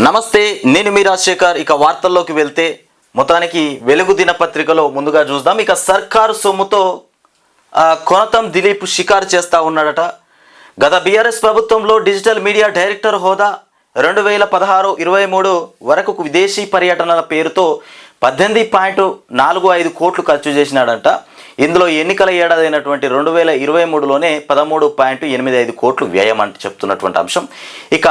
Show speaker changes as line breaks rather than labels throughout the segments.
నమస్తే, నేను మీ రాజశేఖర్. ఇక వార్తల్లోకి వెళ్తే మొత్తానికి వెలుగు దినపత్రికలో ముందుగా చూద్దాం. ఇక సర్కారు సొమ్ముతో కొనతం దిలీప్ షికారు చేస్తూ ఉన్నాడట. గత బీఆర్ఎస్ ప్రభుత్వంలో డిజిటల్ మీడియా డైరెక్టర్ హోదా 2016-23 వరకు విదేశీ పర్యటనల పేరుతో 18.45 కోట్లు ఖర్చు చేసినాడంట. ఇందులో ఎన్నికల ఏడాదైనటువంటి 2023లోనే 13.85 కోట్లు వ్యయం అంటే చెప్తున్నటువంటి అంశం. ఇక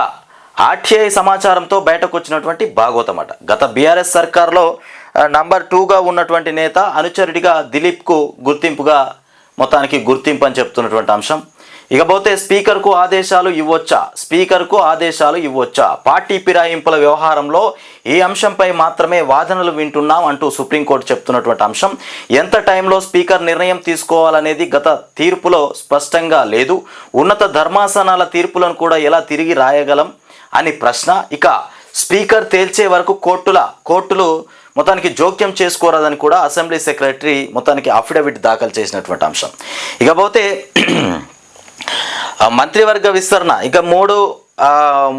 ఆర్టీఐ సమాచారంతో బయటకు వచ్చినటువంటి భాగవతమట. గత బీఆర్ఎస్ సర్కార్లో నంబర్ 2గా ఉన్నటువంటి నేత అనుచరుడిగా దిలీప్కు గుర్తింపు అని చెప్తున్నటువంటి అంశం. ఇకపోతే స్పీకర్కు ఆదేశాలు ఇవ్వొచ్చా? పార్టీ ఫిరాయింపుల వ్యవహారంలో ఈ అంశంపై మాత్రమే వాదనలు వింటున్నాం అంటూ సుప్రీంకోర్టు చెప్తున్నటువంటి అంశం. ఎంత టైంలో స్పీకర్ నిర్ణయం తీసుకోవాలనేది గత తీర్పులో స్పష్టంగా లేదు. ఉన్నత ధర్మాసనాల తీర్పులను కూడా ఎలా తిరిగి రాయగలం అని ప్రశ్న. ఇక స్పీకర్ తేల్చే వరకు కోర్టులు మొత్తానికి జోక్యం చేసుకోరాదని కూడా అసెంబ్లీ సెక్రటరీ మొత్తానికి అఫిడవిట్ దాఖలు చేసినటువంటి అంశం. ఇకపోతే మంత్రివర్గ విస్తరణ, ఇక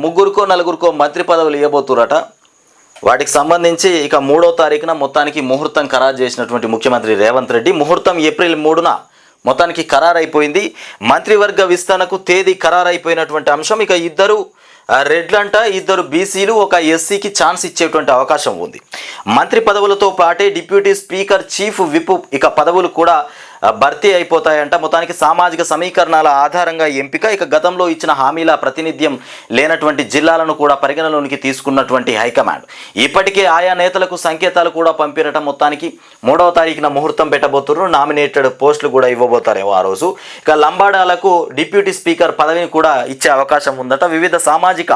ముగ్గురికో నలుగురికో మంత్రి పదవులు ఇవ్వబోతురట. వాటికి సంబంధించి ఇక 3వ తారీఖున మొత్తానికి ముహూర్తం ఖరారు చేసినటువంటి ముఖ్యమంత్రి రేవంత్ రెడ్డి. ముహూర్తం ఏప్రిల్ 3న మొత్తానికి ఖరారైపోయింది. మంత్రివర్గ విస్తరణకు తేదీ ఖరారైపోయినటువంటి అంశం. ఇక ఇద్దరు రెడ్లంట, ఇద్దరు బీసీలు, ఒక ఎస్సీకి ఛాన్స్ ఇచ్చేటువంటి అవకాశం ఉంది. మంత్రి పదవులతో పాటే డిప్యూటీ స్పీకర్, చీఫ్ విప్ ఇక పదవులు కూడా భర్తీ అయిపోతాయంట. మొత్తానికి సామాజిక సమీకరణాల ఆధారంగా ఎంపిక. ఇక గతంలో ఇచ్చిన హామీల ప్రాతినిధ్యం లేనటువంటి జిల్లాలను కూడా పరిగణలోనికి తీసుకున్నటువంటి హైకమాండ్ ఇప్పటికే ఆయా నేతలకు సంకేతాలు కూడా పంపిరటం. మొత్తానికి 3వ తారీఖున ముహూర్తం పెట్టబోతున్నారు. నామినేటెడ్ పోస్టులు కూడా ఇవ్వబోతారేమో ఆ రోజు. ఇక లంబాడాలకు డిప్యూటీ స్పీకర్ పదవిని కూడా ఇచ్చే అవకాశం ఉందట. వివిధ సామాజిక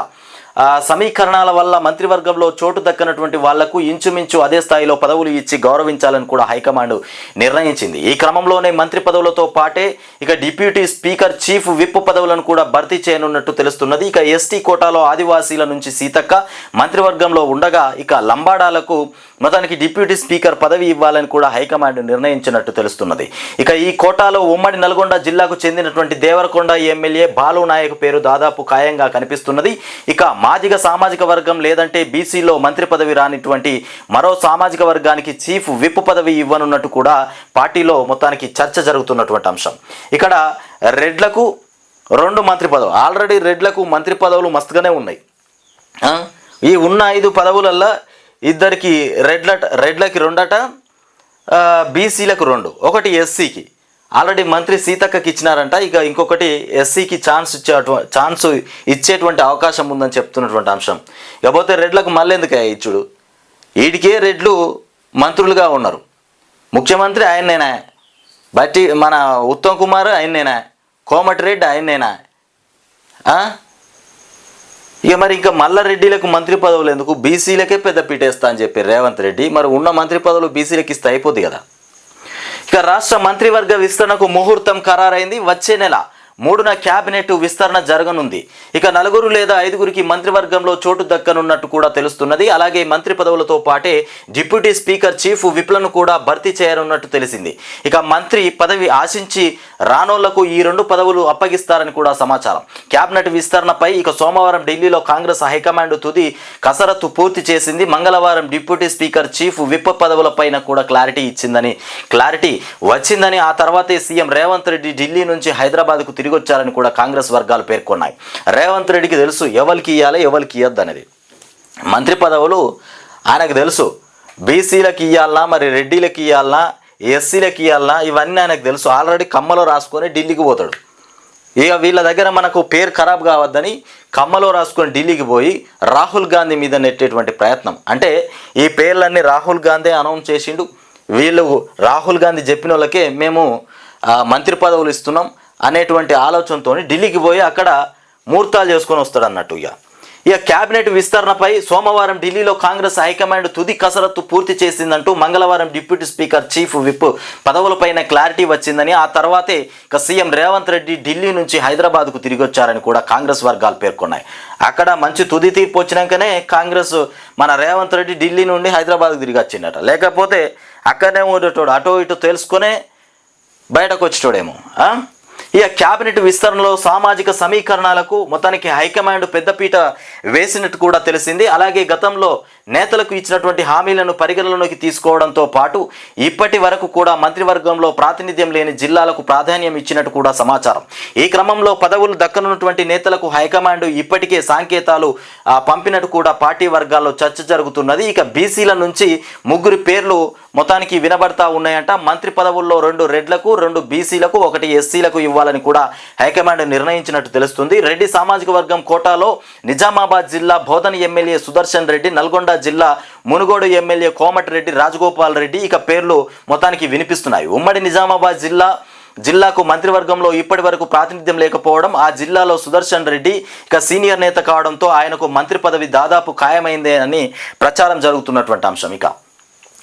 సమీకరణాల వల్ల మంత్రివర్గంలో చోటు దక్కనటువంటి వాళ్లకు ఇంచుమించు అదే స్థాయిలో పదవులు ఇచ్చి గౌరవించాలని కూడా హైకమాండ్ నిర్ణయించింది. ఈ క్రమంలోనే మంత్రి పదవులతో పాటే ఇక డిప్యూటీ స్పీకర్, చీఫ్ విప్ పదవులను కూడా భర్తీ చేయనున్నట్టు తెలుస్తున్నది. ఇక ఎస్టీ కోటాలో ఆదివాసీల నుంచి సీతక్క మంత్రివర్గంలో ఉండగా ఇక లంబాడాలకు మొత్తానికి డిప్యూటీ స్పీకర్ పదవి ఇవ్వాలని కూడా హైకమాండ్ నిర్ణయించినట్టు తెలుస్తున్నది. ఇక ఈ కోటాలో ఉమ్మడి నల్గొండ జిల్లాకు చెందినటువంటి దేవరకొండ ఎమ్మెల్యే బాలు నాయక్ పేరు దాదాపు ఖాయంగా కనిపిస్తున్నది. ఇక మాదిగ సామాజిక వర్గం లేదంటే బీసీలో మంత్రి పదవి రానిటువంటి మరో సామాజిక వర్గానికి చీఫ్ విప్ పదవి ఇవ్వనున్నట్టు కూడా పార్టీలో మొత్తానికి చర్చ జరుగుతున్నటువంటి అంశం. ఇక్కడ రెడ్లకు 2 మంత్రి పదవులు, ఆల్రెడీ రెడ్లకు మంత్రి పదవులు మస్తుగానే ఉన్నాయి. ఈ ఉన్న 5 పదవులల్లో ఇద్దరికి రెడ్లకి 2 బీసీలకు 2, ఒకటి ఎస్సీకి ఆల్రెడీ మంత్రి సీతక్కకి ఇచ్చినారంట. ఇక ఇంకొకటి ఎస్సీకి ఛాన్స్ ఇచ్చేటువంటి అవకాశం ఉందని చెప్తున్నటువంటి అంశం. ఇకపోతే రెడ్లకు మళ్ళీ ఎందుకు ఇచ్చుడు? వీడికే రెడ్లు మంత్రులుగా ఉన్నారు. ముఖ్యమంత్రి ఆయన్నేనా, బట్టి మన ఉత్తమ్ కుమార్ ఆయన్నేనా, కోమటిరెడ్డి ఆయన్నేనా? ఇక మరి ఇంకా మల్లారెడ్డిలకు మంత్రి పదవులు ఎందుకు? బీసీలకే పెద్ద పీటేస్తా అని చెప్పి రేవంత్ రెడ్డి. మరి ఉన్న మంత్రి పదవులు బీసీలకు ఇస్తే అయిపోద్ది కదా. ఇక రాష్ట్ర మంత్రివర్గ విస్తరణకు ముహూర్తం ఖరారైంది. వచ్చే నెల 3న క్యాబినెట్ విస్తరణ జరగనుంది. ఇక 4 లేదా 5గురికి మంత్రివర్గంలో చోటు దక్కనున్నట్టు కూడా తెలుస్తున్నది. అలాగే మంత్రి పదవులతో పాటే డిప్యూటీ స్పీకర్, చీఫ్ విప్లను కూడా భర్తీ చేయనున్నట్టు తెలిసింది. ఇక మంత్రి పదవి ఆశించి రానోళ్లకు ఈ 2 పదవులు అప్పగిస్తారని కూడా సమాచారం. క్యాబినెట్ విస్తరణపై ఇక సోమవారం ఢిల్లీలో కాంగ్రెస్ హైకమాండ్ తుది కసరత్తు పూర్తి చేసింది. మంగళవారం డిప్యూటీ స్పీకర్, చీఫ్ విప్ పదవులపైన కూడా క్లారిటీ వచ్చిందని ఆ తర్వాతే సీఎం రేవంత్ రెడ్డి ఢిల్లీ నుంచి హైదరాబాద్కు తిరిగి వచ్చారని కూడా కాంగ్రెస్ వర్గాలు పేర్కొన్నాయి. రేవంత్ రెడ్డికి తెలుసు ఎవరికి ఇవ్వాలి, ఎవరికి ఇవ్వద్దు అనేది. మంత్రి పదవులు ఆయనకు తెలుసు. బీసీలకు ఇవ్వాలన్నా, మరి రెడ్డిలకు ఇవ్వాలన్నా, ఎస్సీలకు ఇవ్వాలన్నా, ఇవన్నీ ఆయనకు తెలుసు. ఆల్రెడీ కమ్మలో రాసుకొని ఢిల్లీకి పోతాడు. ఇక వీళ్ళ దగ్గర మనకు పేరు ఖరాబ్ కావద్దని కమ్మలో రాసుకొని ఢిల్లీకి పోయి రాహుల్ గాంధీ మీద నెట్టేటువంటి ప్రయత్నం. అంటే ఈ పేర్లన్నీ రాహుల్ గాంధీ అనౌన్స్ చేసిండు. వీళ్ళు రాహుల్ గాంధీ చెప్పిన వాళ్ళకే మేము మంత్రి పదవులు ఇస్తున్నాం అనేటువంటి ఆలోచనతో ఢిల్లీకి పోయి అక్కడ ముహూర్తాలు చేసుకొని వస్తాడు అన్నట్టు. ఇక క్యాబినెట్ విస్తరణపై సోమవారం ఢిల్లీలో కాంగ్రెస్ హైకమాండ్ తుది కసరత్తు పూర్తి చేసిందంటూ మంగళవారం డిప్యూటీ స్పీకర్, చీఫ్ విప్ పదవులపైన క్లారిటీ వచ్చిందని ఆ తర్వాతే ఇక సీఎం రేవంత్ రెడ్డి ఢిల్లీ నుంచి హైదరాబాద్కు తిరిగి వచ్చారని కూడా కాంగ్రెస్ వర్గాలు పేర్కొన్నాయి. అక్కడ మంచి తుది తీర్పు వచ్చినాకనే కాంగ్రెస్ మన రేవంత్ రెడ్డి ఢిల్లీ నుండి హైదరాబాద్కు తిరిగి వచ్చిందట. లేకపోతే అక్కడనే ఉండేటోడు అటో ఇటో తెలుసుకునే బయటకు వచ్చేటోడేమో. ఇక క్యాబినెట్ విస్తరణలో సామాజిక సమీకరణాలకు మొత్తానికి హైకమాండ్ పెద్దపీట వేసినట్టు కూడా తెలిసింది. అలాగే గతంలో నేతలకు ఇచ్చినటువంటి హామీలను పరిగణలోకి తీసుకోవడంతో పాటు ఇప్పటి వరకు కూడా మంత్రివర్గంలో ప్రాతినిధ్యం లేని జిల్లాలకు ప్రాధాన్యం ఇచ్చినట్టు కూడా సమాచారం. ఈ క్రమంలో పదవులు దక్కనున్నటువంటి నేతలకు హైకమాండ్ ఇప్పటికే సంకేతాలు పంపినట్టు కూడా పార్టీ వర్గాల్లో చర్చ జరుగుతున్నది. ఇక బీసీల నుంచి 3 పేర్లు మొత్తానికి వినబడతా ఉన్నాయంట. మంత్రి పదవుల్లో 2 రెడ్లకు, 2 బీసీలకు, 1 ఎస్సీలకు ఇవ్వాలని కూడా హైకమాండ్ నిర్ణయించినట్టు తెలుస్తుంది. రెడ్డి సామాజిక వర్గం కోటాలో నిజామాబాద్ జిల్లా బోధన ఎమ్మెల్యే సుదర్శన్ రెడ్డి, నల్గొండ జిల్లా మునుగోడు ఎమ్మెల్యే కోమటిరెడ్డి రాజగోపాల్ రెడ్డి ఇక పేర్లు మొత్తానికి వినిపిస్తున్నాయి. ఉమ్మడి నిజామాబాద్ జిల్లాకు మంత్రివర్గంలో ఇప్పటి వరకు ప్రాతినిధ్యం లేకపోవడం, ఆ జిల్లాలో సుదర్శన్ రెడ్డి ఇక సీనియర్ నేత కావడంతో ఆయనకు మంత్రి పదవి దాదాపు ఖాయమైందే అని ప్రచారం జరుగుతున్నటువంటి అంశం. ఇక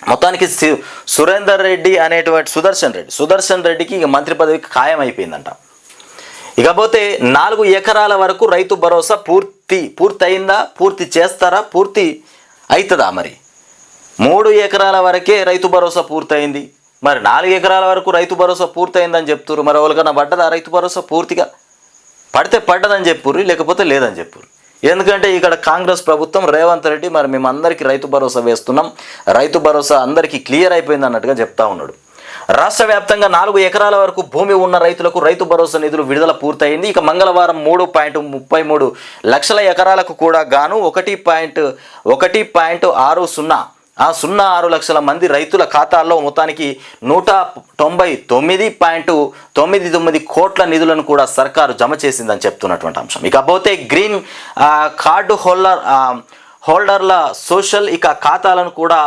మొత్తానికి సురేందర్ రెడ్డి అనేటువంటి సుదర్శన్ రెడ్డికి ఇక మంత్రి పదవికి ఖాయం అయిపోయిందంట. ఇకపోతే 4 ఎకరాల వరకు రైతు భరోసా పూర్తయిందా? పూర్తి చేస్తారా? పూర్తి అవుతుందా? మరి 3 ఎకరాల వరకే రైతు భరోసా పూర్తయింది, మరి 4 ఎకరాల వరకు రైతు భరోసా పూర్తయిందని చెప్తున్నారు. మరి ఎవరికన్నా పడ్డదా రైతు భరోసా? పూర్తిగా పడితే పడ్డదని చెప్పుర్రు, లేకపోతే లేదని చెప్పుర్రు. ఎందుకంటే ఇక్కడ కాంగ్రెస్ ప్రభుత్వం రేవంత్ రెడ్డి మరి మేమందరికీ రైతు భరోసా వేస్తున్నాం, రైతు భరోసా అందరికీ క్లియర్ అయిపోయింది అన్నట్టుగా చెప్తా ఉన్నాడు. రాష్ట్ర వ్యాప్తంగా 4 ఎకరాల వరకు భూమి ఉన్న రైతులకు రైతు భరోసా నిధులు విడుదల పూర్తయింది. ఇక మంగళవారం 3.33 లక్షల ఎకరాలకు కూడా గాను 1.06 లక్షల మంది రైతుల ఖాతాల్లో మొత్తానికి 199.99 కోట్ల నిధులను కూడా సర్కారు జమ చేసిందని చెప్తున్నటువంటి అంశం. ఇకపోతే గ్రీన్ కార్డు హోల్డర్ల సోషల్ ఇక ఖాతాలను కూడా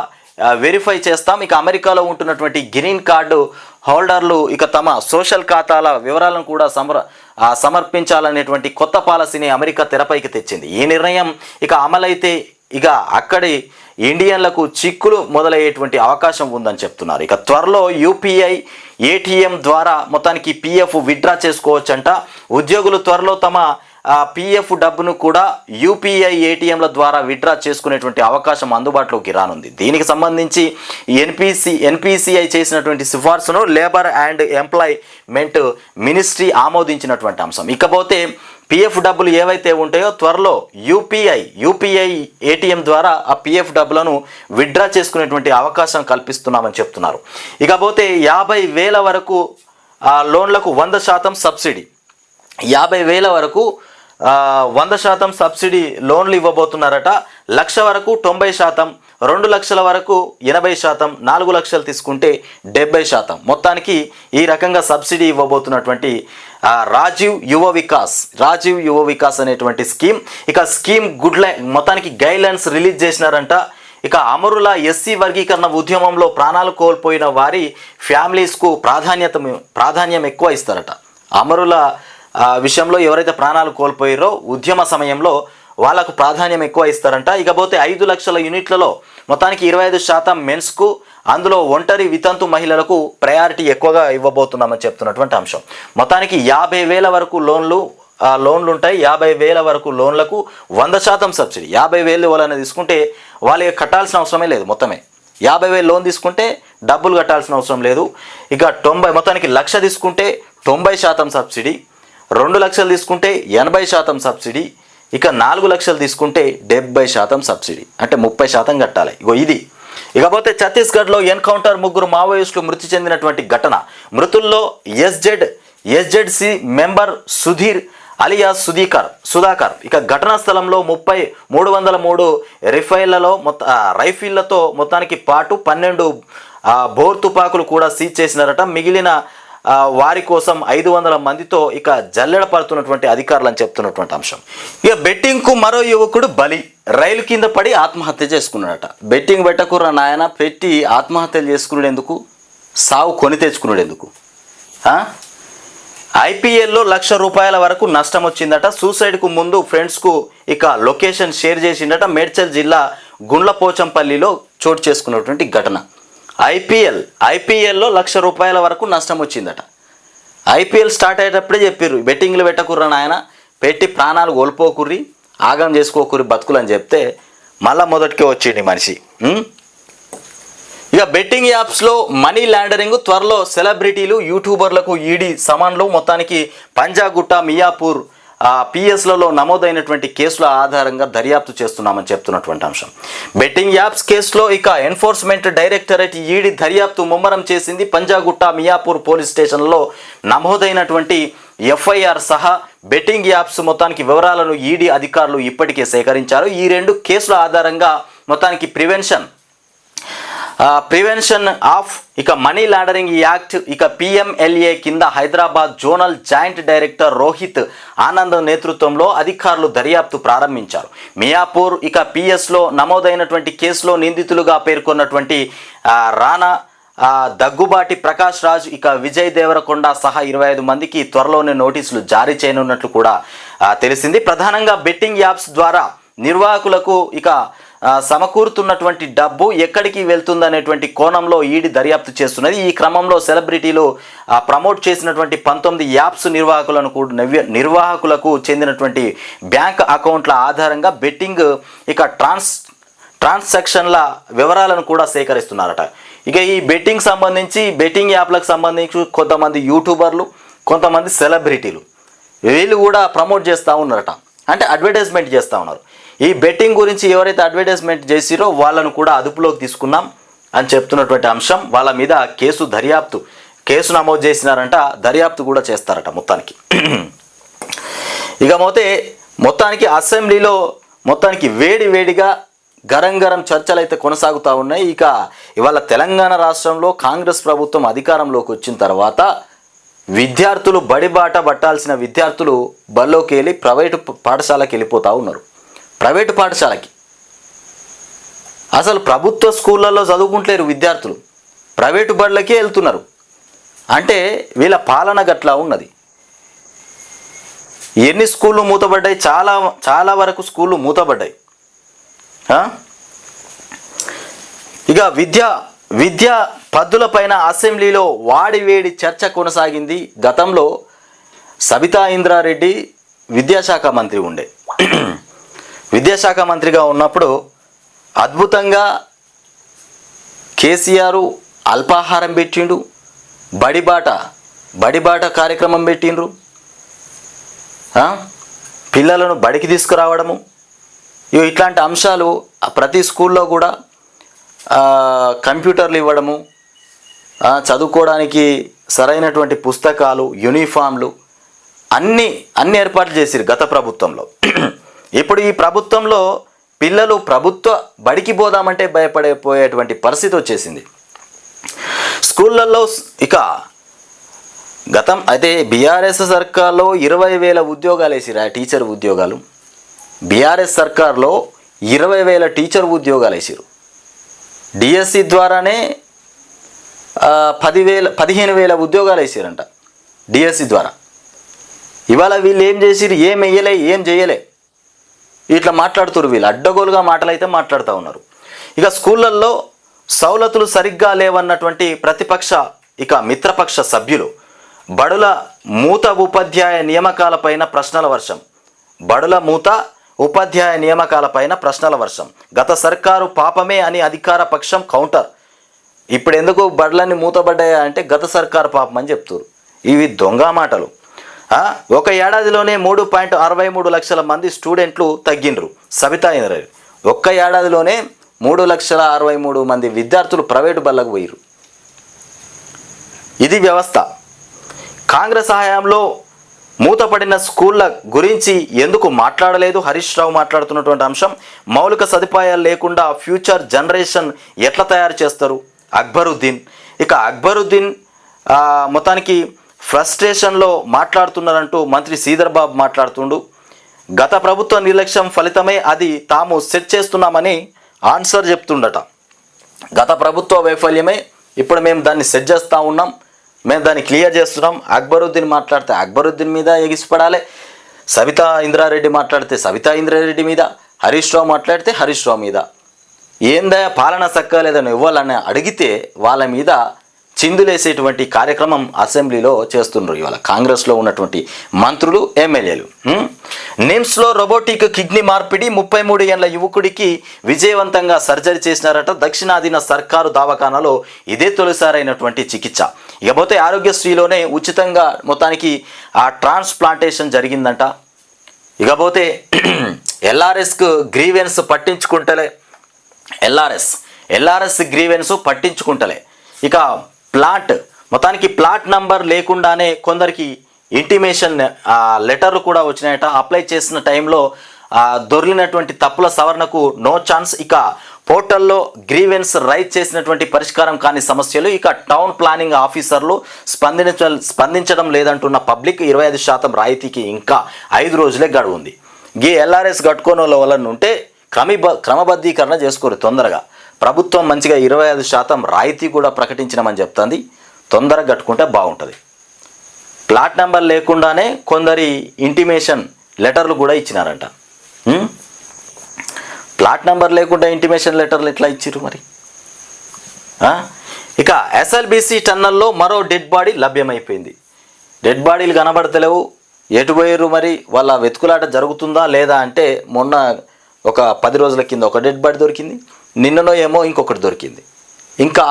వెరిఫై చేస్తాం. ఇక అమెరికాలో ఉంటున్నటువంటి గ్రీన్ కార్డు హోల్డర్లు ఇక తమ సోషల్ ఖాతాల వివరాలను కూడా సమర్పించాలనేటువంటి కొత్త పాలసీని అమెరికా తెరపైకి తెచ్చింది. ఈ నిర్ణయం ఇక అమలైతే ఇక అక్కడి ఇండియన్లకు చిక్కులు మొదలయ్యేటువంటి అవకాశం ఉందని చెప్తున్నారు. ఇక త్వరలో యూపీఐ ఏటీఎం ద్వారా మొత్తానికి పిఎఫ్ విత్డ్రా చేసుకోవచ్చంట. ఉద్యోగులు త్వరలో తమ పిఎఫ్ డబ్బును కూడా యూపీఐ ఏటీఎంల ద్వారా విత్డ్రా చేసుకునేటువంటి అవకాశం అందుబాటులోకి రానుంది. దీనికి సంబంధించి ఎన్పిసిఐ చేసినటువంటి సిఫార్సును లేబర్ అండ్ ఎంప్లాయ్మెంట్ మినిస్ట్రీ ఆమోదించినటువంటి అంశం. ఇకపోతే పిఎఫ్ డబ్బులు ఏవైతే ఉంటాయో త్వరలో యూపీఐ ఏటీఎం ద్వారా ఆ పిఎఫ్ డబ్బులను విత్డ్రా చేసుకునేటువంటి అవకాశం కల్పిస్తున్నామని చెప్తున్నారు. ఇకపోతే 50,000 వరకు లోన్లకు 100% సబ్సిడీ, 50,000 వరకు 100% సబ్సిడీ లోన్లు ఇవ్వబోతున్నారట. 1,00,000 వరకు 90%, 2 లక్షల వరకు 80%, 4 లక్షలు తీసుకుంటే 70%. మొత్తానికి ఈ రకంగా సబ్సిడీ ఇవ్వబోతున్నటువంటి రాజీవ్ యువ వికాస్ అనేటువంటి స్కీమ్. ఇక స్కీమ్ మొత్తానికి గైడ్లైన్స్ రిలీజ్ చేసినారంట. ఇక అమరుల ఎస్సీ వర్గీకరణ ఉద్యమంలో ప్రాణాలు కోల్పోయిన వారి ఫ్యామిలీస్కు ప్రాధాన్యం ఎక్కువ ఇస్తారట. అమరుల విషయంలో ఎవరైతే ప్రాణాలు కోల్పోయారో ఉద్యమ సమయంలో వాళ్ళకు ప్రాధాన్యం ఎక్కువ ఇస్తారంట. ఇకపోతే 5 లక్షల యూనిట్లలో మొత్తానికి 25% మెన్స్కు, అందులో ఒంటరి వితంతు మహిళలకు ప్రయారిటీ ఎక్కువగా ఇవ్వబోతున్నామని చెప్తున్నటువంటి అంశం. మొత్తానికి 50,000 వరకు లోన్లు ఉంటాయి. 50,000 వరకు లోన్లకు 100% సబ్సిడీ. 50,000 వాళ్ళని తీసుకుంటే వాళ్ళకి కట్టాల్సిన అవసరమే లేదు. మొత్తమే 50,000 లోన్ తీసుకుంటే డబ్బులు కట్టాల్సిన అవసరం లేదు. ఇక మొత్తానికి 1,00,000 తీసుకుంటే 90% సబ్సిడీ, 2 లక్షలు తీసుకుంటే 80% సబ్సిడీ, ఇక 4 లక్షలు తీసుకుంటే 70% సబ్సిడీ, అంటే 30% కట్టాలి. ఇది. ఇకపోతే ఛత్తీస్గఢ్లో ఎన్కౌంటర్, 3 మావోయిస్టులు మృతి చెందినటువంటి ఘటన. మృతుల్లో ఎస్జెడ్సి మెంబర్ సుధీర్ అలియాస్ సుధాకర్. ఇక ఘటనా స్థలంలో 303 రైఫిళ్లతో మొత్తానికి పాటు 12 బోర్ తుపాకులు కూడా సీజ్ చేసినారట. మిగిలిన వారి కోసం 500 మందితో ఇక జల్లెడ పడుతున్నటువంటి అధికారులు అని చెప్తున్నటువంటి అంశం. ఇక బెట్టింగ్కు మరో యువకుడు బలి, రైలు కింద పడి ఆత్మహత్య చేసుకున్నాడట. బెట్టింగ్ పెట్టకురా నాయన, పెట్టి ఆత్మహత్యలు చేసుకున్నాడు ఎందుకు? సావు కొని తెచ్చుకున్నాడు ఎందుకు? ఐపీఎల్లో ₹1,00,000 వరకు నష్టం వచ్చిందట. సూసైడ్కు ముందు ఫ్రెండ్స్కు ఇక లొకేషన్ షేర్ చేసిందట. మేడ్చల్ జిల్లా గుండ్లపోచంపల్లిలో చోటు చేసుకున్నటువంటి ఘటన. ఐపీఎల్లో ₹1,00,000 వరకు నష్టం వచ్చిందట. ఐపీఎల్ స్టార్ట్ అయ్యేటప్పుడే చెప్పారు, బెట్టింగ్లు పెట్టకుర్రా నాయన, పెట్టి ప్రాణాలు కోల్పోకుర్రి, ఆగం చేసుకోకుర్రి బతుకులు అని చెప్తే మళ్ళా మొదటికే వచ్చింది మనిషి. ఇక ఇక బెట్టింగ్ యాప్స్లో మనీ లాండరింగ్ త్వరలో సెలబ్రిటీలు యూట్యూబర్లకు ఈడీ సమన్లు. మొత్తానికి పంజాగుట్ట మియాపూర్ పిఎస్లలో నమోదైనటువంటి కేసుల ఆధారంగా దర్యాప్తు చేస్తున్నామని చెప్తున్నటువంటి అంశం. బెట్టింగ్ యాప్స్ కేసులో ఇక ఎన్ఫోర్స్మెంట్ డైరెక్టరేట్ ఈడీ దర్యాప్తు ముమ్మరం చేసింది. పంజాగుట్ట మియాపూర్ పోలీస్ స్టేషన్లో నమోదైనటువంటి ఎఫ్ఐఆర్ సహా బెట్టింగ్ యాప్స్ మొత్తానికి వివరాలను ఈడీ అధికారులు ఇప్పటికే సేకరించారు. ఈ 2 కేసుల ఆధారంగా మొత్తానికి ప్రివెన్షన్ ఆఫ్ ఇక మనీ లాండరింగ్ యాక్ట్ ఇక పిఎంఎల్ఏ కింద Hyderabad zonal joint director Rohit Anand నేతృత్వంలో అధికారులు దర్యాప్తు ప్రారంభించారు. మియాపూర్ ఇక పిఎస్లో నమోదైనటువంటి కేసులో నిందితులుగా పేర్కొన్నటువంటి రాణా దగ్గుబాటి ప్రకాష్ రాజ్ ఇక విజయ్ దేవరకొండ సహా 25 మందికి త్వరలోనే నోటీసులు జారీ చేయనున్నట్లు కూడా తెలిసింది. ప్రధానంగా బెట్టింగ్ యాప్స్ ద్వారా నిర్వాహకులకు ఇక సమకూరుతున్నటువంటి డబ్బు ఎక్కడికి వెళ్తుందనేటువంటి కోణంలో ఈడీ దర్యాప్తు చేస్తున్నది. ఈ క్రమంలో సెలబ్రిటీలు ప్రమోట్ చేసినటువంటి 19 యాప్స్ నిర్వాహకులకు చెందినటువంటి బ్యాంక్ అకౌంట్ల ఆధారంగా బెట్టింగ్ ఇక ట్రాన్సాక్షన్ల వివరాలను కూడా సేకరిస్తున్నారట. ఇక ఈ బెట్టింగ్ యాప్లకు సంబంధించి కొంతమంది యూట్యూబర్లు, కొంతమంది సెలబ్రిటీలు వీళ్ళు కూడా ప్రమోట్ చేస్తూ ఉన్నారట. అంటే అడ్వర్టైజ్మెంట్ చేస్తూ ఉన్నారు. ఈ బెట్టింగ్ గురించి ఎవరైతే అడ్వర్టైజ్మెంట్ చేసిరో వాళ్ళను కూడా అదుపులోకి తీసుకున్నాం అని చెప్తున్నటువంటి అంశం. వాళ్ళ మీద కేసు నమోదు చేసినారంట, దర్యాప్తు కూడా చేస్తారట మొత్తానికి. ఇక మొత్తానికి అసెంబ్లీలో మొత్తానికి వేడిగా గరం చర్చలు అయితే కొనసాగుతూ ఉన్నాయి. ఇక ఇవాళ తెలంగాణ రాష్ట్రంలో కాంగ్రెస్ ప్రభుత్వం అధికారంలోకి వచ్చిన తర్వాత విద్యార్థులు బడిబాట పట్టాల్సిన విద్యార్థులు బళ్ళోకి వెళ్ళి ప్రైవేటు పాఠశాలకు వెళ్ళిపోతూ ఉన్నారు. ప్రైవేటు పాఠశాలకి అసలు ప్రభుత్వ స్కూళ్ళల్లో చదువుకుంటలేరు విద్యార్థులు, ప్రైవేటు బడులకే వెళ్తున్నారు. అంటే వీళ్ళ పాలన గట్లా ఉన్నది. ఎన్ని స్కూళ్ళు మూతపడ్డాయి? చాలా వరకు స్కూళ్ళు మూతపడ్డాయి. ఇక విద్యా పద్ధతులపైన అసెంబ్లీలో వాడివేడి చర్చ కొనసాగింది. గతంలో సబితా ఇంద్రారెడ్డి విద్యాశాఖ మంత్రి ఉండే. విద్యాశాఖ మంత్రిగా ఉన్నప్పుడు అద్భుతంగా కేసీఆర్ అల్పాహారం పెట్టిండు, బడిబాట కార్యక్రమం పెట్టిండ్రు, పిల్లలను బడికి తీసుకురావడము, ఇట్లాంటి అంశాలు ప్రతి స్కూల్లో కూడా కంప్యూటర్లు ఇవ్వడము, చదువుకోవడానికి సరైనటువంటి పుస్తకాలు, యూనిఫామ్లు అన్నీ ఏర్పాట్లు చేసిరు గత ప్రభుత్వంలో. ఇప్పుడు ఈ ప్రభుత్వంలో పిల్లలు ప్రభుత్వ బడికి పోదామంటే భయపడిపోయేటువంటి పరిస్థితి వచ్చేసింది. స్కూళ్ళల్లో ఇక గతం అయితే బీఆర్ఎస్ సర్కార్లో 20,000 ఉద్యోగాలు వేసిరు, టీచర్ ఉద్యోగాలు. బీఆర్ఎస్ సర్కార్లో 20,000 టీచర్ ఉద్యోగాలు వేసిరు. డిఎస్సి ద్వారానే 15,000 ఉద్యోగాలు వేసారంట డిఎస్సి ద్వారా. ఇవాళ వీళ్ళు ఏం చేసిరు? ఏం వేయలే, ఏం చేయలే, ఇట్లా మాట్లాడుతున్నారు. వీళ్ళు అడ్డగోలుగా మాటలైతే మాట్లాడుతూ ఉన్నారు. ఇక స్కూళ్ళల్లో సౌలతులు సరిగ్గా లేవన్నటువంటి ప్రతిపక్ష ఇక మిత్రపక్ష సభ్యులు బడుల మూత ఉపాధ్యాయ నియామకాలపైన ప్రశ్నల వర్షం. గత సర్కారు పాపమే అని అధికార పక్షం కౌంటర్. ఇప్పుడు ఎందుకు బడులన్నీ మూతబడ్డాయా అంటే గత సర్కారు పాపం అని చెప్తారు. ఇవి దొంగ మాటలు. ఒక ఏడాదిలోనే 3.63 లక్షల మంది స్టూడెంట్లు తగ్గిండ్రు. సబితా ఇంద్రారెడ్డి ఒక్క ఏడాదిలోనే 3,63,000 మంది విద్యార్థులు ప్రైవేటు బళ్ళకు పోయిరు. ఇది వ్యవస్థ. కాంగ్రెస్ హయాంలో మూతపడిన స్కూళ్ళ గురించి ఎందుకు మాట్లాడలేదు? హరీష్ రావు మాట్లాడుతున్నటువంటి అంశం. మౌలిక సదుపాయాలు లేకుండా ఫ్యూచర్ జనరేషన్ ఎట్లా తయారు చేస్తారు? అక్బరుద్దీన్ మొత్తానికి ఫ్రస్ట్రేషన్లో మాట్లాడుతున్నారంటూ మంత్రి శ్రీధర్ బాబు మాట్లాడుతుండు. గత ప్రభుత్వ నిర్లక్ష్యం ఫలితమే అది తాము సెట్ చేస్తున్నామని ఆన్సర్ చెప్తుండట. గత ప్రభుత్వ వైఫల్యమే ఇప్పుడు మేము దాన్ని సెట్ చేస్తూ ఉన్నాం, మేము దాన్ని క్లియర్ చేస్తున్నాం. అక్బరుద్దీన్ మాట్లాడితే అక్బరుద్దీన్ మీద ఎగిసిపడాలి, సబితా ఇంద్రారెడ్డి మాట్లాడితే సబితా ఇంద్రారెడ్డి మీద, హరీష్ రావు మాట్లాడితే హరీష్ రావు మీద. ఏందా పాలన చక్కగా లేదని ఇవ్వాలని అడిగితే వాళ్ళ మీద చిందులేసేటువంటి కార్యక్రమం అసెంబ్లీలో చేస్తున్నారు ఇవాళ కాంగ్రెస్లో ఉన్నటువంటి మంత్రులు, ఎమ్మెల్యేలు. నిమ్స్లో రోబోటిక్ కిడ్నీ మార్పిడి, 33 ఏళ్ల యువకుడికి విజయవంతంగా సర్జరీ చేసినారట. దక్షిణాదిన సర్కారు దవాఖానాలో ఇదే తొలిసారైనటువంటి చికిత్స. ఇకపోతే ఆరోగ్యశ్రీలోనే ఉచితంగా మొత్తానికి ఆ ట్రాన్స్ప్లాంటేషన్ జరిగిందంట. ఇకపోతే ఎల్ఆర్ఎస్కు గ్రీవెన్స్ పట్టించుకుంటలే, ఎల్ఆర్ఎస్ గ్రీవెన్స్ పట్టించుకుంటలే. ఇక మొత్తానికి ప్లాట్ నంబర్ లేకుండానే కొందరికి ఇంటిమేషన్ లెటర్లు కూడా వచ్చినాయట. అప్లై చేసిన టైంలో దొరికినటువంటి తప్పుల సవరణకు నో ఛాన్స్. ఇక పోర్టల్లో గ్రీవెన్స్ రైజ్ చేసినటువంటి పరిష్కారం కాని సమస్యలు. ఇక టౌన్ ప్లానింగ్ ఆఫీసర్లు స్పందించడం లేదంటున్న పబ్లిక్. 25% రాయితీకి ఇంకా 5 రోజులే గడువు ఉంది. ఈ ఎల్ఆర్ఎస్ కట్టుకోని వల్ల ఉంటే క్రమబద్ధీకరణ చేసుకోరు తొందరగా. ప్రభుత్వం మంచిగా 25% రాయితీ కూడా ప్రకటించినామని చెప్తుంది. తొందరగా కట్టుకుంటే బాగుంటుంది. ప్లాట్ నెంబర్ లేకుండానే కొందరి ఇంటిమేషన్ లెటర్లు కూడా ఇచ్చినారంట. ప్లాట్ నెంబర్ లేకుండా ఇంటిమేషన్ లెటర్లు ఎట్లా ఇచ్చిర్రు మరి? ఇక ఎస్ఎల్బిసి టన్నల్లో మరో డెడ్ బాడీ లభ్యమైపోయింది. డెడ్ బాడీలు కనబడతలేవు, ఎటు పోయారు మరి? వాళ్ళ వెతుకులాట జరుగుతుందా లేదా అంటే మొన్న ఒక 10 రోజుల కింద ఒక డెడ్ బాడీ దొరికింది, నిన్ననో ఏమో ఇంకొకటి దొరికింది. ఇంకా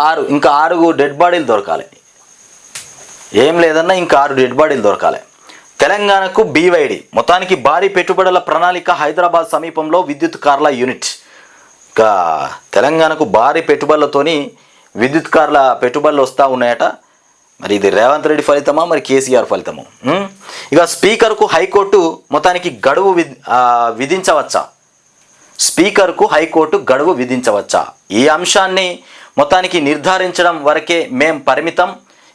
6 డెడ్ బాడీలు దొరకాలి. ఏం లేదన్నా ఇంకా 6 డెడ్ బాడీలు దొరకాలి. తెలంగాణకు బీవైడి మొత్తానికి భారీ పెట్టుబడుల ప్రణాళిక. హైదరాబాద్ సమీపంలో విద్యుత్ కార్ల యూనిట్. ఇక తెలంగాణకు భారీ పెట్టుబడులతోని విద్యుత్ కార్ల పెట్టుబడులు వస్తూ ఉన్నాయట. మరి ఇది రేవంత్ రెడ్డి ఫలితమా మరి కేసీఆర్ ఫలితమా? ఇక స్పీకర్కు హైకోర్టు మొత్తానికి గడువు విధించవచ్చా? స్పీకర్కు హైకోర్టు గడువు విధించవచ్చా? ఈ అంశాన్ని మొత్తానికి నిర్ధారించడం వరకే మేం పరిమితం.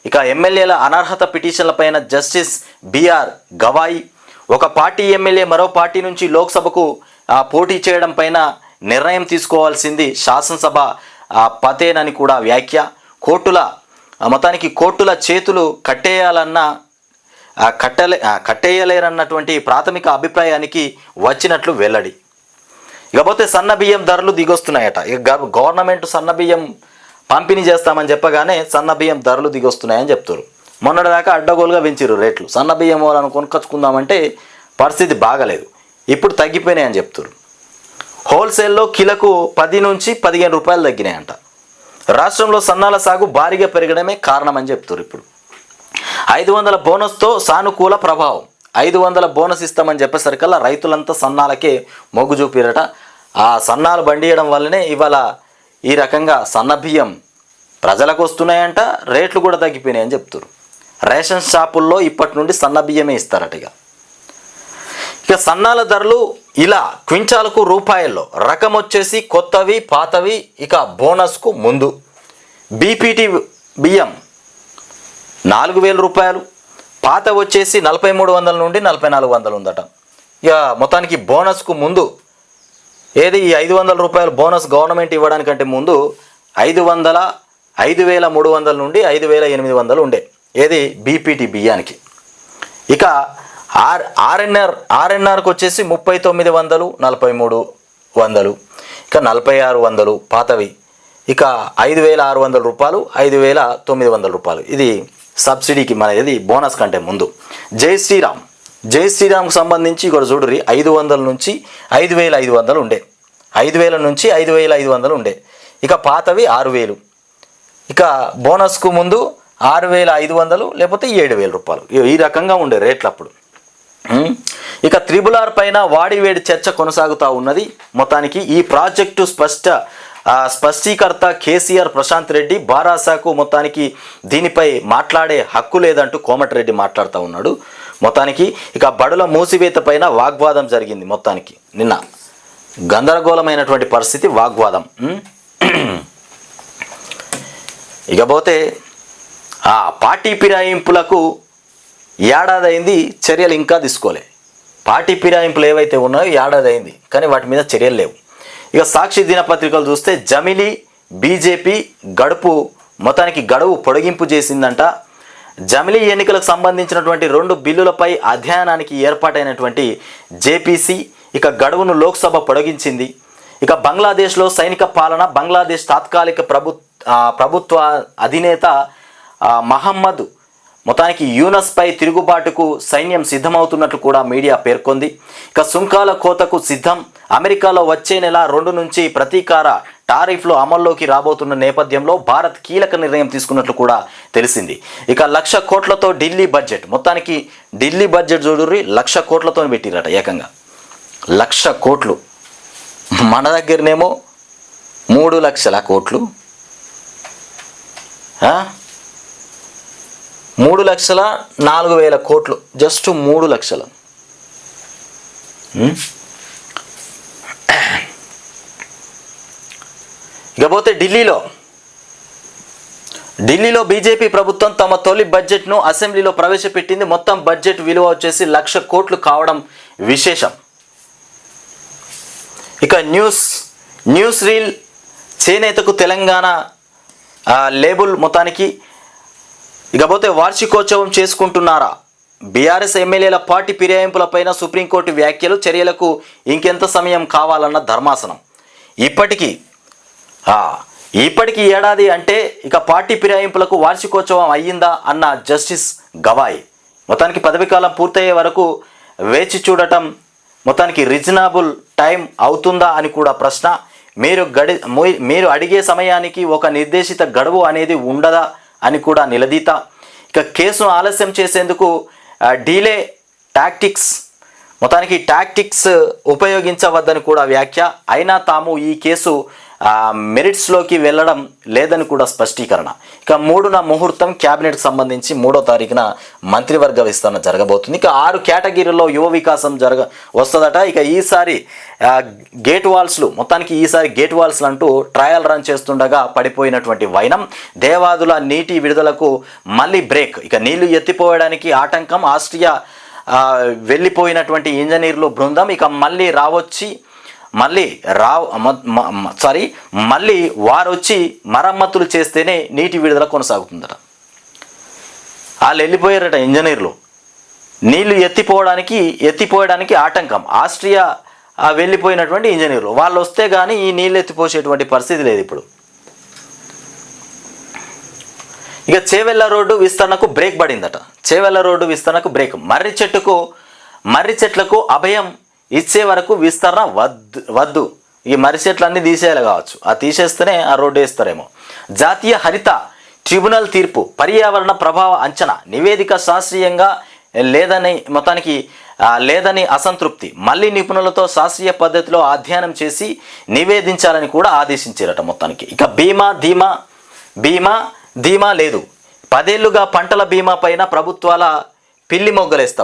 ఇక ఎమ్మెల్యేల అనర్హత పిటిషన్లపైన జస్టిస్ బిఆర్ గవాయి. ఒక పార్టీ ఎమ్మెల్యే మరో పార్టీ నుంచి లోక్సభకు పోటీ చేయడం పైన నిర్ణయం తీసుకోవాల్సింది శాసనసభ పతేనని కూడా వ్యాఖ్య. కోర్టుల చేతులు కట్టేయలేరన్నటువంటి ప్రాథమిక అభిప్రాయానికి వచ్చినట్లు వెల్లడి. ఇకపోతే సన్న బియ్యం ధరలు దిగొస్తున్నాయట. ఇక గవర్నమెంట్ సన్న బియ్యం పంపిణీ చేస్తామని చెప్పగానే సన్న బియ్యం ధరలు దిగొస్తున్నాయని చెప్తారు. మొన్నటిదాకా అడ్డగోలుగా పెంచారు రేట్లు. సన్న బియ్యం వాళ్ళని కొనుక్కొచ్చుకుందామంటే పరిస్థితి బాగలేదు, ఇప్పుడు తగ్గిపోయినాయని చెప్తారు. హోల్సేల్లో కిలకు 10 నుంచి 15 రూపాయలు తగ్గినాయంట. రాష్ట్రంలో సన్నాల సాగు భారీగా పెరగడమే కారణమని చెప్తారు. ఇప్పుడు 500 బోనస్తో సానుకూల ప్రభావం. 500 బోనస్ ఇస్తామని చెప్పేసరికల్లా రైతులంతా సన్నాలకే మొగ్గు చూపిరట. ఆ సన్నాలు బండియడం వల్లనే ఇవాళ ఈ రకంగా సన్న బియ్యం ప్రజలకు వస్తున్నాయంట. రేట్లు కూడా తగ్గిపోయినాయని చెప్తారు. రేషన్ షాపుల్లో ఇప్పటి నుండి సన్న బియ్యమే ఇస్తారట. ఇక సన్నాల ధరలు ఇలా క్వింటాలకు రూపాయల్లో. రకం వచ్చేసి కొత్తవి, పాతవి. ఇక బోనస్కు ముందు బీపీటీ బియ్యం 4000 రూపాయలు, పాత వచ్చేసి 4300 నుండి 4400 ఉందట. ఇక మొత్తానికి బోనస్కు ముందు ఏది ఈ 500 రూపాయలు బోనస్ గవర్నమెంట్ ఇవ్వడానికంటే ముందు 5300 నుండి 5800 ఉండే ఏది బీపీటీ బియ్యానికి. ఇక ఆర్ఎన్ఆర్కి వచ్చేసి 3900, 4300, ఇక 4600 పాతవి. ఇక 5600 రూపాయలు, 5900 రూపాయలు. ఇది సబ్సిడీకి మన ఇది బోనస్ కంటే ముందు. జై శ్రీరామ్కి సంబంధించి ఇక్కడ చూడరి 500 నుంచి 5500 ఉండే, 5000 నుంచి 5500 ఉండే. ఇక పాతవి 6000. ఇక బోనస్కు ముందు 6500 లేకపోతే 7000 రూపాయలు. ఈ రకంగా ఉండే రేట్లు అప్పుడు. ఇక RRR పైన వాడివేడి చర్చ కొనసాగుతూ ఉన్నది. మొత్తానికి ఈ ప్రాజెక్టు స్పష్టీకర్త కేసీఆర్ ప్రశాంత్ రెడ్డి బారాసాకు మొత్తానికి దీనిపై మాట్లాడే హక్కు లేదంటూ కోమటిరెడ్డి మాట్లాడుతూ ఉన్నాడు. మొత్తానికి ఇక బడుల మూసివేత పైన వాగ్వాదం జరిగింది. మొత్తానికి నిన్న గందరగోళమైనటువంటి పరిస్థితి, వాగ్వాదం. ఇకపోతే పార్టీ ఫిరాయింపులకు ఏడాది అయింది, చర్యలు ఇంకా తీసుకోలే. పార్టీ ఫిరాయింపులు ఏవైతే ఉన్నాయో ఏడాది అయింది, కానీ వాటి మీద చర్యలు లేవు. ఇక సాక్షి దినపత్రికలు చూస్తే జమిలీ బీజేపీ మొత్తానికి గడువు పొడిగింపు చేసిందంట. జమిలీ ఎన్నికలకు సంబంధించినటువంటి 2 బిల్లులపై అధ్యయనానికి ఏర్పాటైనటువంటి జేపీసీ ఇక గడువును లోక్సభ పొడిగించింది. ఇక బంగ్లాదేశ్లో సైనిక పాలన. బంగ్లాదేశ్ తాత్కాలిక ప్రభుత్వ అధినేత మహమ్మద్ మొత్తానికి యూనస్పై తిరుగుబాటుకు సైన్యం సిద్ధమవుతున్నట్లు కూడా మీడియా పేర్కొంది. ఇక సుంకాల కోతకు సిద్ధం. అమెరికాలో వచ్చే నెల 2 నుంచి ప్రతీకార టారిఫ్లు అమల్లోకి రాబోతున్న నేపథ్యంలో భారత్ కీలక నిర్ణయం తీసుకున్నట్లు కూడా తెలిసింది. ఇక 1,00,000 కోట్లతో ఢిల్లీ బడ్జెట్, మొత్తానికి ఢిల్లీ బడ్జెట్ చూడుర్రి 1,00,000 కోట్లతో పెట్టిరట. ఏకంగా 1,00,000 కోట్లు. మన దగ్గరనేమో 3,00,000 కోట్లు, 3,04,000 కోట్లు, జస్ట్ 3 లక్షలు. ఇకపోతే ఢిల్లీలో బీజేపీ ప్రభుత్వం తమ తొలి బడ్జెట్ను అసెంబ్లీలో ప్రవేశపెట్టింది. మొత్తం బడ్జెట్ విలువ వచ్చేసి 1,00,000 కోట్లు కావడం విశేషం. ఇక న్యూస్ రీల్ చేనేతకు తెలంగాణ లేబుల్ మొత్తానికి. ఇకపోతే వార్షికోత్సవం చేసుకుంటున్నారా? బీఆర్ఎస్ ఎమ్మెల్యేల పార్టీ ఫిరాయింపులపైన సుప్రీంకోర్టు వ్యాఖ్యలు, చర్యలకు ఇంకెంత సమయం కావాలన్న ధర్మాసనం. ఇప్పటికి ఏడాది అంటే ఇక పార్టీ ఫిరాయింపులకు వార్షికోత్సవం అయ్యిందా అన్న జస్టిస్ గవాయ్. మొత్తానికి పదవీకాలం పూర్తయ్యే వరకు వేచి చూడటం మొత్తానికి రీజనబుల్ టైం అవుతుందా అని కూడా ప్రశ్న. మీరు అడిగే సమయానికి ఒక నిర్దేశిత గడువు అనేది ఉండదా అని కూడా నిలదీత. ఇక కేసును ఆలస్యం చేసేందుకు డీలే టాక్టిక్స్, మొత్తానికి టాక్టిక్స్ ఉపయోగించవద్దని కూడా వ్యాఖ్య. అయినా తాము ఈ కేసు మెరిట్స్లోకి వెళ్ళడం లేదని కూడా స్పష్టీకరణ. ఇక 3న ముహూర్తం. క్యాబినెట్కి సంబంధించి 3వ తారీఖున మంత్రివర్గ విస్తరణ జరగబోతుంది. ఇక 6 కేటగిరీల్లో యువ వికాసం వస్తుందట. ఇక ఈసారి గేట్ వాల్స్లు, మొత్తానికి ఈసారి గేట్ వాల్స్లు అంటూ ట్రయల్ రన్ చేస్తుండగా పడిపోయినటువంటి వైనం. దేవాదుల నీటి విడుదలకు మళ్ళీ బ్రేక్. ఇక నీళ్లు ఎత్తిపోయడానికి ఆటంకం. ఆస్ట్రియా వెళ్ళిపోయినటువంటి ఇంజనీర్లు బృందం ఇక మళ్ళీ వారొచ్చి మరమ్మతులు చేస్తేనే నీటి విడుదల కొనసాగుతుందట. వాళ్ళు వెళ్ళిపోయారట ఇంజనీర్లు. నీళ్లు ఎత్తిపోయడానికి ఆటంకం. ఆస్ట్రియా వెళ్ళిపోయినటువంటి ఇంజనీర్లు వాళ్ళు వస్తే కానీ ఈ నీళ్ళు ఎత్తిపోసేటువంటి పరిస్థితి లేదు ఇప్పుడు. ఇక చేవెళ్ళ రోడ్డు విస్తరణకు బ్రేక్ పడిందట. చేవెళ్ళ రోడ్డు విస్తరణకు బ్రేక్. మర్రి చెట్లకు అభయం ఇచ్చే వరకు విస్తరణ వద్దు. ఈ మర్రి చెట్లన్నీ తీసేయాలి కావచ్చు. ఆ తీసేస్తేనే ఆ రోడ్డు వేస్తారేమో. జాతీయ హరిత ట్రిబ్యునల్ తీర్పు. పర్యావరణ ప్రభావ అంచనా నివేదిక శాస్త్రీయంగా లేదని అసంతృప్తి. మళ్ళీ నిపుణులతో శాస్త్రీయ పద్ధతిలో అధ్యయనం చేసి నివేదించాలని కూడా ఆదేశించారట మొత్తానికి. ఇక బీమా లేదు. 10 ఏళ్లుగా పంటల బీమా పైన ప్రభుత్వాలు పిల్లి మొగ్గలేస్తూ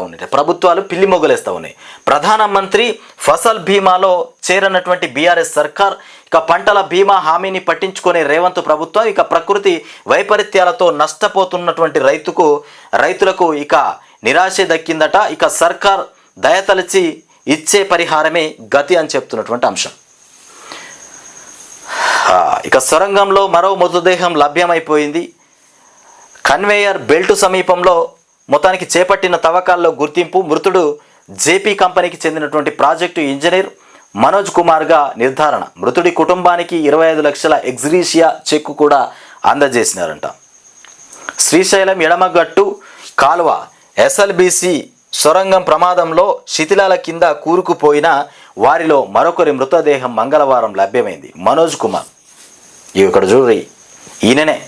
ఉన్నాయి. ప్రధానమంత్రి ఫసల్ బీమాలో చేరనటువంటి బీఆర్ఎస్ సర్కార్. ఇక పంటల బీమా హామీని పట్టించుకునే రేవంత్ ప్రభుత్వం. ఇక ప్రకృతి వైపరీత్యాలతో నష్టపోతున్నటువంటి రైతులకు ఇక నిరాశ దక్కిందట. ఇక సర్కార్ దయతలిచి ఇచ్చే పరిహారమే గతి అని చెప్తున్నటువంటి అంశం. ఇక సొరంగంలో మరో మృతదేహం లభ్యమైపోయింది. కన్వేయర్ బెల్ట్ సమీపంలో మొత్తానికి చేపట్టిన తవ్వకాల్లో గుర్తింపు. మృతుడు జేపీ కంపెనీకి చెందినటువంటి ప్రాజెక్టు ఇంజనీర్ మనోజ్ కుమార్గా నిర్ధారణ. మృతుడి కుటుంబానికి 25 లక్షల ఎగ్జిగ్రేషియా చెక్కు కూడా అందజేసినారంట. శ్రీశైలం ఎడమగట్టు కాలువ ఎస్ఎల్బీసీ సొరంగం ప్రమాదంలో శిథిలాల కింద కూరుకుపోయిన వారిలో మరొకరి మృతదేహం మంగళవారం లభ్యమైంది. మనోజ్ కుమార్ ఇక్కడ చూడండి, ఈయననే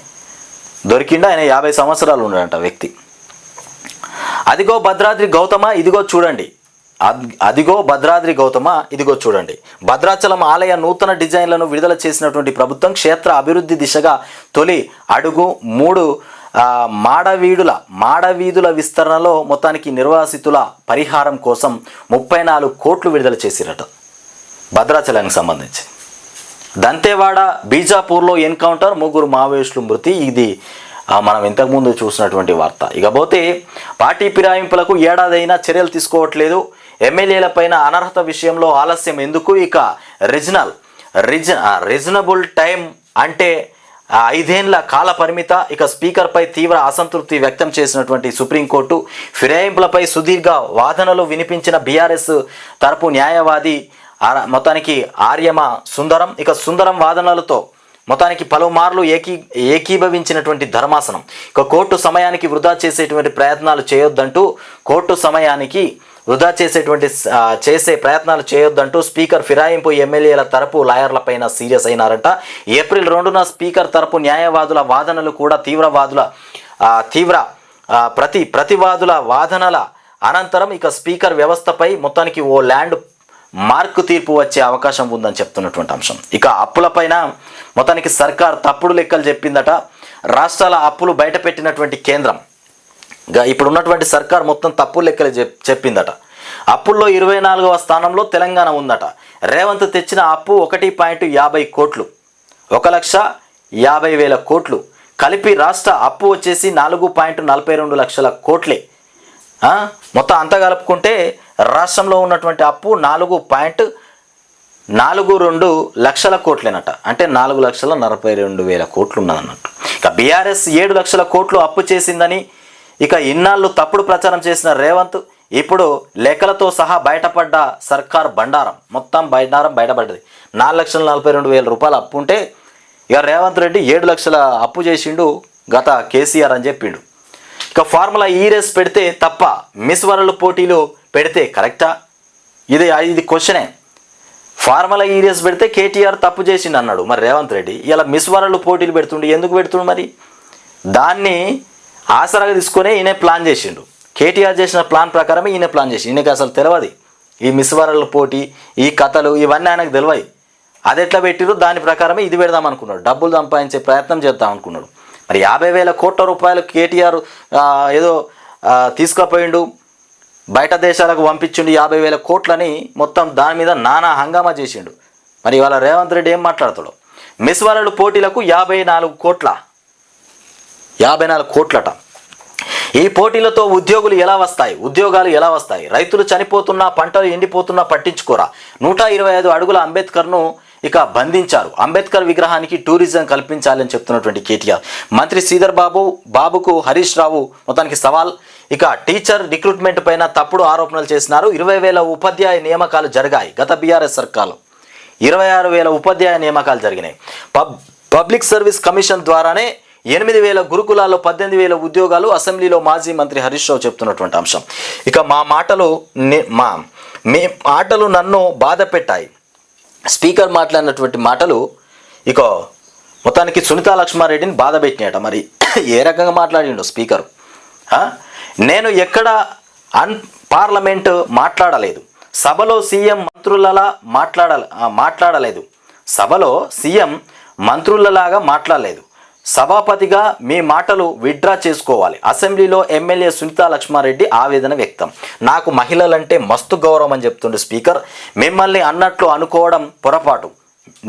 దొరికిండా. ఆయన 50 సంవత్సరాలు ఉన్నాడంట వ్యక్తి. అదిగో భద్రాద్రి గౌతమ ఇదిగో చూడండి. భద్రాచలం ఆలయ నూతన డిజైన్లను విడుదల చేసినటువంటి ప్రభుత్వం. క్షేత్ర అభివృద్ధి దిశగా తొలి అడుగు. 3 మాడవీధుల విస్తరణలో మొత్తానికి నిర్వాసితుల పరిహారం కోసం 34 కోట్లు విడుదల చేసిరట భద్రాచలానికి సంబంధించి. దంతేవాడ బీజాపూర్లో ఎన్కౌంటర్, 3 మావోయిస్టులు మృతి. ఇది మనం ఇంతకుముందు చూసినటువంటి వార్త. ఇకపోతే పార్టీ ఫిరాయింపులకు ఏడాదైనా చర్యలు తీసుకోవట్లేదు. ఎమ్మెల్యేలపైన అనర్హత విషయంలో ఆలస్యం ఎందుకు? ఇక రీజనబుల్ టైం అంటే 5 ఏళ్ల కాల పరిమిత. ఇక స్పీకర్పై తీవ్ర అసంతృప్తి వ్యక్తం చేసినటువంటి సుప్రీంకోర్టు. ఫిరాయింపులపై సుదీర్ఘ వాదనలు వినిపించిన బీఆర్ఎస్ తరపు న్యాయవాది మొత్తానికి ఆర్యమ సుందరం. ఇక సుందరం వాదనలతో మొత్తానికి పలుమార్లు ఏకీభవించినటువంటి ధర్మాసనం ఇక కోర్టు సమయానికి వృధా చేసేటువంటి ప్రయత్నాలు చేయొద్దంటూ చేసే ప్రయత్నాలు చేయొద్దంటూ స్పీకర్ ఫిరాయింపు ఎమ్మెల్యేల తరపు లాయర్లపైన సీరియస్ అయినారంట. ఏప్రిల్ 2న స్పీకర్ తరపు న్యాయవాదుల వాదనలు కూడా ప్రతివాదుల వాదనల అనంతరం ఇక స్పీకర్ వ్యవస్థపై మొత్తానికి ఓ ల్యాండ్ మార్కు తీర్పు వచ్చే అవకాశం ఉందని చెప్తున్నటువంటి అంశం. ఇక అప్పులపైన మొత్తానికి సర్కార్ తప్పుడు లెక్కలు చెప్పిందట. రాష్ట్రాల అప్పులు బయట పెట్టినటువంటి కేంద్రం ఇప్పుడు ఉన్నటువంటి సర్కార్ మొత్తం తప్పుడు లెక్కలు చెప్పిందట. అప్పుల్లో 24వ స్థానంలో తెలంగాణ ఉందట. రేవంత్ తెచ్చిన అప్పు 1.50 కోట్లు, 1,50,000 కోట్లు కలిపి రాష్ట్ర అప్పు వచ్చేసి 4.42 లక్షల కోట్లే. మొత్తం అంతా కలుపుకుంటే రాష్ట్రంలో ఉన్నటువంటి అప్పు 4.42 లక్షల కోట్లేనట. అంటే 4,42,000 కోట్లు ఉన్నదన్నట్టు. ఇక బీఆర్ఎస్ 7 లక్షల కోట్లు అప్పు చేసిందని ఇక ఇన్నాళ్ళు తప్పుడు ప్రచారం చేసిన రేవంత్ ఇప్పుడు లెక్కలతో సహా బయటపడ్డ సర్కార్ బండారం బయటపడ్డది. 4,42,000 రూపాయలు అప్పు ఉంటే ఇక రేవంత్ రెడ్డి 7 లక్షల అప్పు చేసిండు గత కేసీఆర్ అని చెప్పిండు. ఇక ఫార్ములా ఈ రేస్ పెడితే తప్ప మిస్ వరల్డ్ పోటీలు పెడితే కరెక్టా? ఇది క్వశ్చనే. ఫార్ములా ఈ రేస్ పెడితే కేటీఆర్ తప్పు చేసిండు అన్నాడు మరి రేవంత్ రెడ్డి. ఇలా మిస్ వరల్డ్ పోటీలు పెడుతుండు, ఎందుకు పెడుతుండు మరి? దాన్ని ఆసరాగా తీసుకునే ఈయన ప్లాన్ చేసిండు. కేటీఆర్ చేసిన ప్లాన్ ప్రకారమే ఈయన ప్లాన్ చేసి, ఈయనకి అసలు తెలియదు ఈ మిస్ వరల్డ్ పోటీ, ఈ కథలు ఇవన్నీ ఆయనకు తెలియదు. అది ఎట్లా పెట్టిరు దాని ప్రకారమే ఇది పెడదాం అనుకున్నాడు. డబ్బులు సంపాదించే ప్రయత్నం చేద్దాం అనుకున్నాడు. మరి 50,000 కోట్ల రూపాయలు కేటీఆర్ ఏదో తీసుకుపోయిండు, బయట దేశాలకు పంపించిండు 50,000 కోట్లని. మొత్తం దాని మీద నానా హంగామా చేసిండు. మరి ఇవాళ రేవంత్ రెడ్డి ఏం మాట్లాడతాడు? మిస్ వరల్డ్ పోటీలకు 54 కోట్లట. ఈ పోటీలతో ఉద్యోగాలు ఎలా వస్తాయి? రైతులు చనిపోతున్నా, పంటలు ఎండిపోతున్నా పట్టించుకోరా. 125 అడుగుల అంబేద్కర్ను ఇక బంధించారు. అంబేద్కర్ విగ్రహానికి టూరిజం కల్పించాలని చెప్తున్నటువంటి కేటీఆర్. మంత్రి శ్రీధర్ బాబుకు హరీష్ రావు మొత్తానికి సవాల్. ఇక టీచర్ రిక్రూట్మెంట్ పైన తప్పుడు ఆరోపణలు చేసినారు. 20,000 ఉపాధ్యాయ నియామకాలు జరిగాయి. గత బీఆర్ఎస్ సర్కార్లో 26,000 ఉపాధ్యాయ నియామకాలు జరిగినాయి. పబ్లిక్ సర్వీస్ కమిషన్ ద్వారానే 8,000 గురుకులాల్లో 18,000 ఉద్యోగాలు. అసెంబ్లీలో మాజీ మంత్రి హరీష్ రావు చెప్తున్నటువంటి అంశం. ఇక మీ మాటలు నన్ను బాధ పెట్టాయి. స్పీకర్ మాట్లాడినటువంటి మాటలు ఇక మొత్తానికి సునీతా లక్ష్మారెడ్డిని బాధ పెట్టినాయట. మరి ఏ రకంగా మాట్లాడిండు స్పీకర్? నేను ఎక్కడ పార్లమెంట్ మాట్లాడలేదు, సభలో సీఎం మంత్రులలా మాట్లాడలేదు, సభలో సీఎం మంత్రులలాగా మాట్లాడలేదు. సభాపతిగా మీ మాటలు విత్డ్రా చేసుకోవాలి. అసెంబ్లీలో ఎమ్మెల్యే సునీతా లక్ష్మారెడ్డి ఆవేదన వ్యక్తం. నాకు మహిళలంటే మస్తు గౌరవం అని చెప్తుండే స్పీకర్. మిమ్మల్ని అన్నట్లు అనుకోవడం పొరపాటు,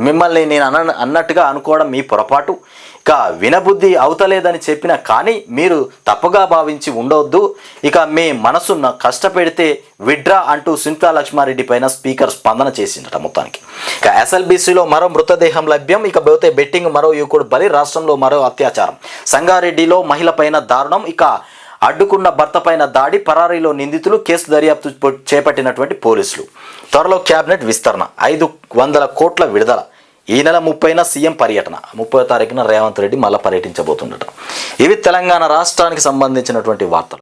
మిమ్మల్ని నేను అన్నట్టుగా అనుకోవడం మీ పొరపాటు. ఇక వినబుద్ధి అవుతలేదని చెప్పిన కానీ మీరు తప్పుగా భావించి ఉండవద్దు. ఇక మీ మనసున్న కష్టపెడితే విడ్రా అంటూ సునీతా లక్ష్మారెడ్డి పైన స్పీకర్ స్పందన చేసిందట. మొత్తానికి ఇక ఎస్ఎల్బీసీలో మరో మృతదేహం లభ్యం. ఇక పోతే బెట్టింగ్ మరో యువకుడు బలి. రాష్ట్రంలో మరో అత్యాచారం. సంగారెడ్డిలో మహిళ పైన దారుణం. ఇక అడ్డుకున్న భర్త పైన దాడి. పరారీలో నిందితులు. కేసు దర్యాప్తు చేపట్టినటువంటి పోలీసులు. త్వరలో క్యాబినెట్ విస్తరణ. 500 కోట్ల విడుదల. ఈ నెల 30న సీఎం పర్యటన. 30వ తారీఖున రేవంత్ రెడ్డి మళ్ళీ పర్యటించబోతుండట. ఇవి తెలంగాణ రాష్ట్రానికి సంబంధించినటువంటి వార్తలు.